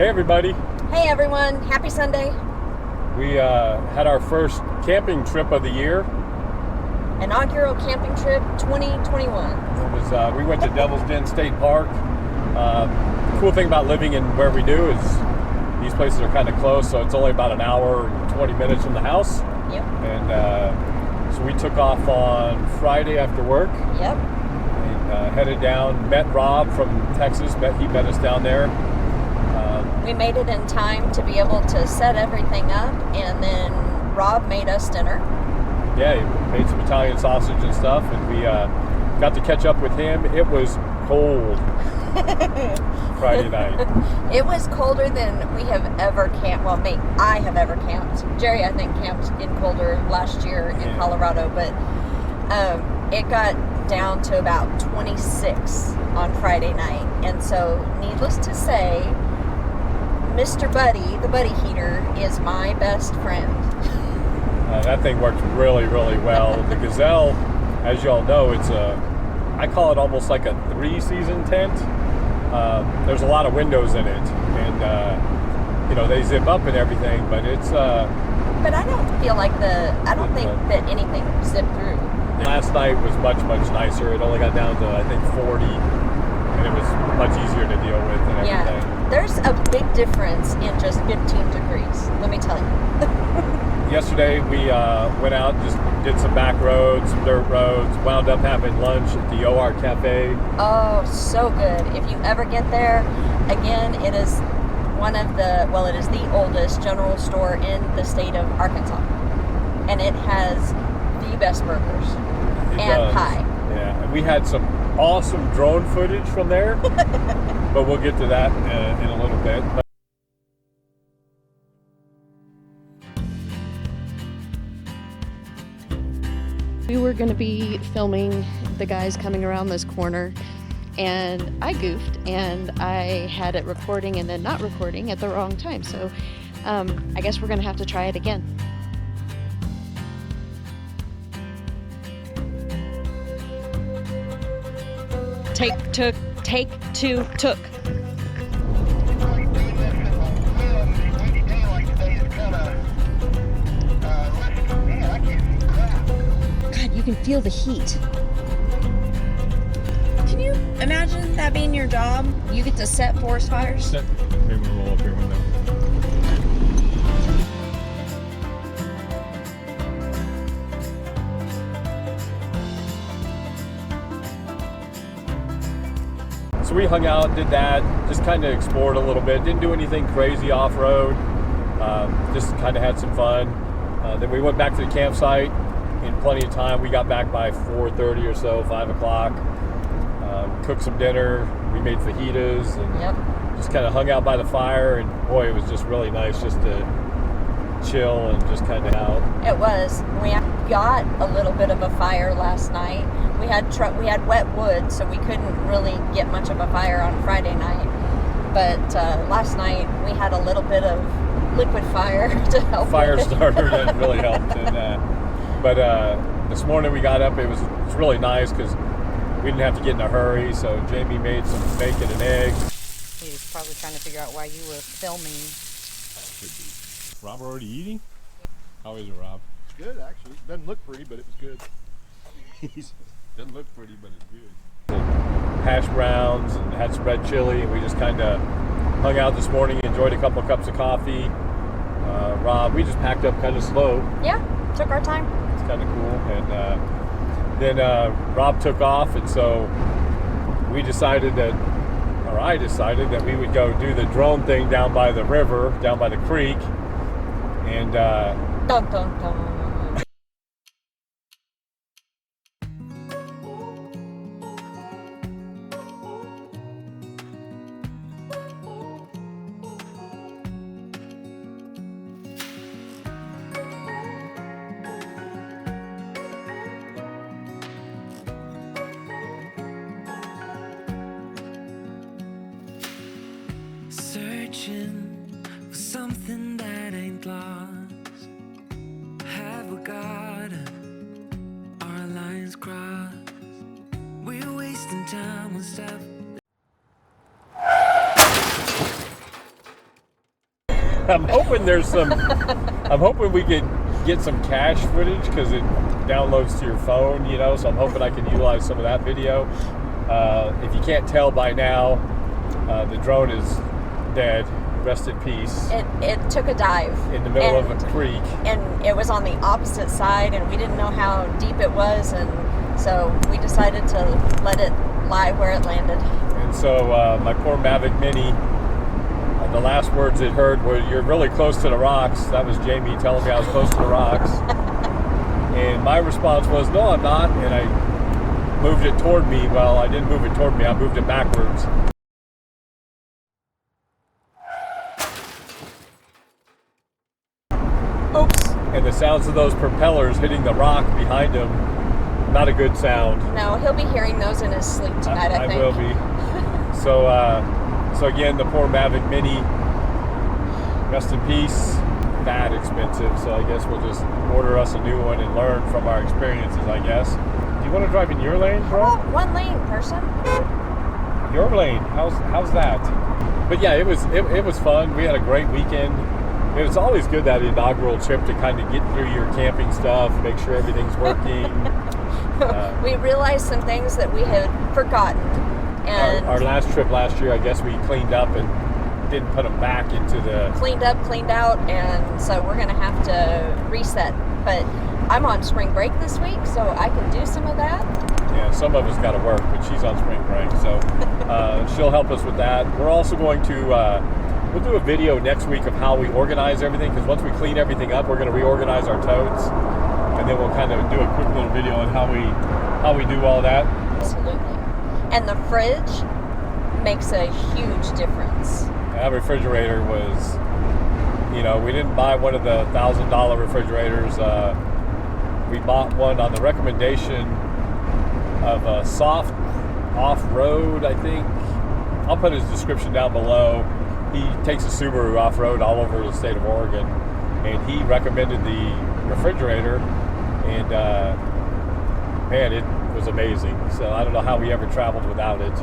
Hey everybody. Hey everyone, happy Sunday. We had our first camping trip of the year. Inaugural camping trip 2021. It was, we went to Devil's Den State Park. The cool thing about living in where we do is these places are kind of close, so it's only about an hour and 20 minutes from the house. Yep. And so we took off on Friday after work. Yep. And headed down, met Rob from Texas, he met us down there. We made it in time to be able to set everything up, and then Rob made us dinner. Yeah, he made some Italian sausage and stuff, and we got to catch up with him. It was cold Friday night. It was colder than we have ever camped. Well, I have ever camped. Jerry, I think, camped in colder last year in Colorado, but it got down to about 26 on Friday night. And so, needless to say, Mr. Buddy, the Buddy heater, is my best friend. That thing works really, really well. The Gazelle, as y'all know, I call it almost like a 3-season tent. There's a lot of windows in it, and they zip up and everything, but it's. But I don't feel like I don't think that anything zipped through. Last night was much, much nicer. It only got down to, I think, 40, and it was much easier to deal with and everything. Yeah, there's a big difference in just 15 degrees, let me tell you. Yesterday we went out, just did some back roads, some dirt roads, wound up having lunch at the Ozark Cafe. Oh, so good. If you ever get there, again, it is it is the oldest general store in the state of Arkansas. And it has the best burgers and pie. Yeah, and we had some awesome drone footage from there, but we'll get to that in a little bit. We were going to be filming the guys coming around this corner, and I goofed and I had it recording and then not recording at the wrong time. So I guess we're going to have to try it again. Take two, took. You can feel the heat. Can you imagine that being your job? You get to set forest fires? Maybe we'll roll up your window. So we hung out, did that, just kind of explored a little bit. Didn't do anything crazy off-road. Just kind of had some fun. Then we went back to the campsite in plenty of time. We got back by 4:30 or so, 5 o'clock. Cooked some dinner. We made fajitas and just kind of hung out by the fire. And boy, it was just really nice just to chill and just kind of out. It was. We got a little bit of a fire last night. We had wet wood, so we couldn't really get much of a fire on Friday night. But last night we had a little bit of liquid fire to help. Fire starter that really helped. But this morning we got up. It's really nice because we didn't have to get in a hurry. So Jamie made some bacon and eggs. He was probably trying to figure out why you were filming. Rob already eating? How is it, Rob? It's good, actually. It doesn't look pretty, but it was good. Doesn't look pretty, but it's good. Hash browns and had some red chili, and we just kind of hung out this morning, enjoyed a couple of cups of coffee. Rob, we just packed up kind of slow. Yeah, took our time. It's kind of cool. And then Rob took off, and so I decided that we would go do the drone thing down by the river, down by the creek. And dun, dun, dun. Searching for something that ain't lost. Have we got our lines crossed? We're wasting time on stuff. I'm hoping there's some. I'm hoping we could get some cache footage because it downloads to your phone, you know. So I'm hoping I can utilize some of that video. If you can't tell by now, the drone is dead. Rest in peace. It took a dive in the middle of a creek, and it was on the opposite side, and we didn't know how deep it was, and so we decided to let it lie where it landed. And so my poor Mavic Mini, the last words it heard were, "You're really close to the rocks." That was Jamie telling me I was close to the rocks. And my response was, "No, I'm not." And I moved it toward me. Well, I didn't move it toward me. I moved it backwards. Oops. And the sounds of those propellers hitting the rock behind him, not a good sound. No, he'll be hearing those in his sleep tonight, I think. I will be. So again, the poor Mavic Mini, rest in peace. That expensive, so I guess we'll just order us a new one and learn from our experiences, I guess. Do you want to drive in your lane, bro? Oh, one lane, person. Your lane. How's that? But yeah, it was fun. We had a great weekend. It's always good, that inaugural trip, to kind of get through your camping stuff, make sure everything's working. We realized some things that we had forgotten. And our last trip last year, I guess we cleaned up and didn't put them back into the... Cleaned up, cleaned out, and so we're going to have to reset. But I'm on spring break this week, so I can do some of that. Yeah, some of us got to work, but she's on spring break, so she'll help us with that. We're also going to... we'll do a video next week of how we organize everything, because once we clean everything up, we're going to reorganize our totes, and then we'll kind of do a quick little video on how we do all that. Absolutely. And the fridge makes a huge difference. That refrigerator was, you know, we didn't buy one of the $1,000 refrigerators. We bought one on the recommendation of a Soft Off-Road, I think. I'll put his description down below. He takes a Subaru off-road all over the state of Oregon, and he recommended the refrigerator, and man, it was amazing. So I don't know how we ever traveled without it.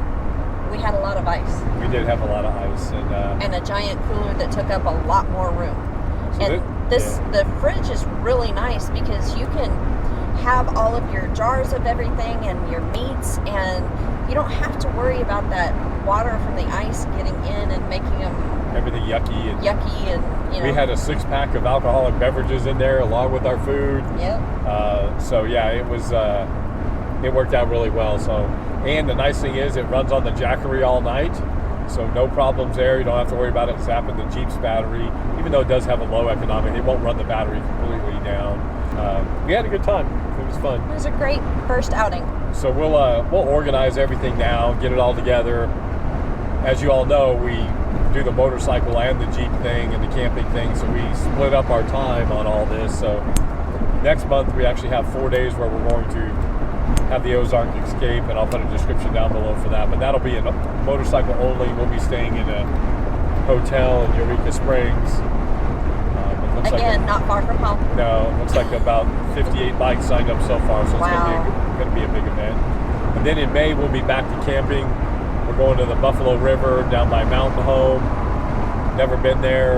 We had a lot of ice. We did have a lot of ice, and a giant cooler that took up a lot more room. So and the fridge is really nice because you can have all of your jars of everything and your meats, and you don't have to worry about that water from the ice getting in and making them everything yucky and you know. We had a 6-pack of alcoholic beverages in there along with our food. Yep. So yeah, it was it worked out really well. So, and the nice thing is it runs on the Jackery all night, so no problems there. You don't have to worry about it zapping the Jeep's battery, even though it does have a low economic. It won't run the battery completely down. We had a good time. It was fun. It was a great first outing. So we'll organize everything now, get it all together. As you all know, we do the motorcycle and the Jeep thing and the camping thing, so we split up our time on all this. So next month we actually have 4 days where we're going to have the Ozark Escape, and I'll put a description down below for that. But that'll be a motorcycle only. We'll be staying in a hotel in Eureka Springs. Again, not far from home. No, it looks like about 58 bikes signed up so far, so it's going to be a big event. And then in May, we'll be back to camping. We're going to the Buffalo River down by Mountain Home. Never been there.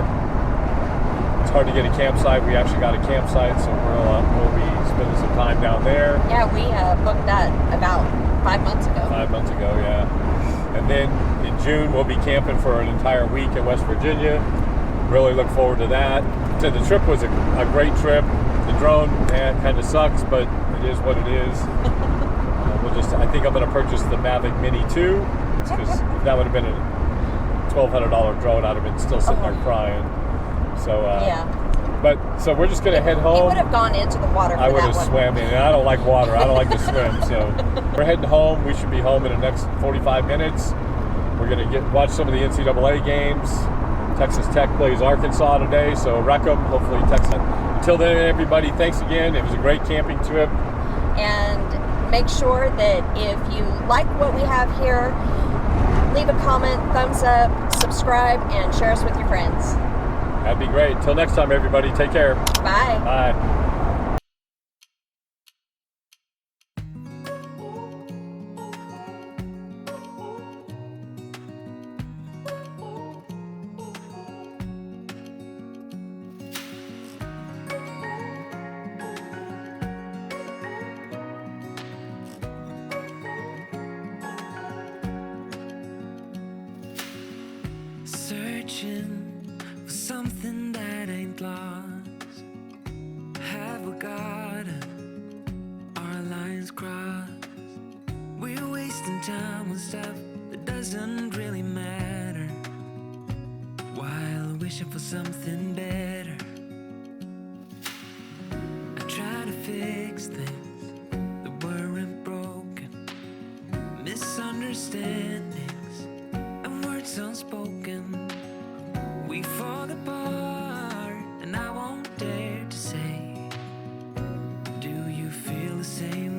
It's hard to get a campsite. We actually got a campsite, so we'll be spending some time down there. Yeah, we booked that about 5 months ago. 5 months ago, yeah. And then in June, we'll be camping for an entire week in West Virginia. Really look forward to that. So the trip was a great trip. The drone kind of sucks, but it is what it is. I think I'm going to purchase the Mavic Mini 2, because if that would have been a $1,200 drone, I'd have been still sitting there crying. So yeah. But so we're just going to head home. It would have gone into the water for I would that have one. swam in, and I don't like water. I don't like to swim. So we're heading home. We should be home in the next 45 minutes. We're going to watch some of the NCAA games. Texas Tech plays Arkansas today, so wreck them. Hopefully Texas. Until then, everybody, thanks again. It was a great camping trip. And make sure that if you like what we have here, leave a comment, thumbs up, subscribe, and share us with your friends. That'd be great. Till next time, everybody, take care. Bye. Bye. ain't lost? Have we got our lines crossed? We're wasting time on stuff that doesn't really matter, while wishing for something better. I try to fix things that weren't broken, misunderstandings and words unspoken. We fall apart and I won't dare to say, do you feel the same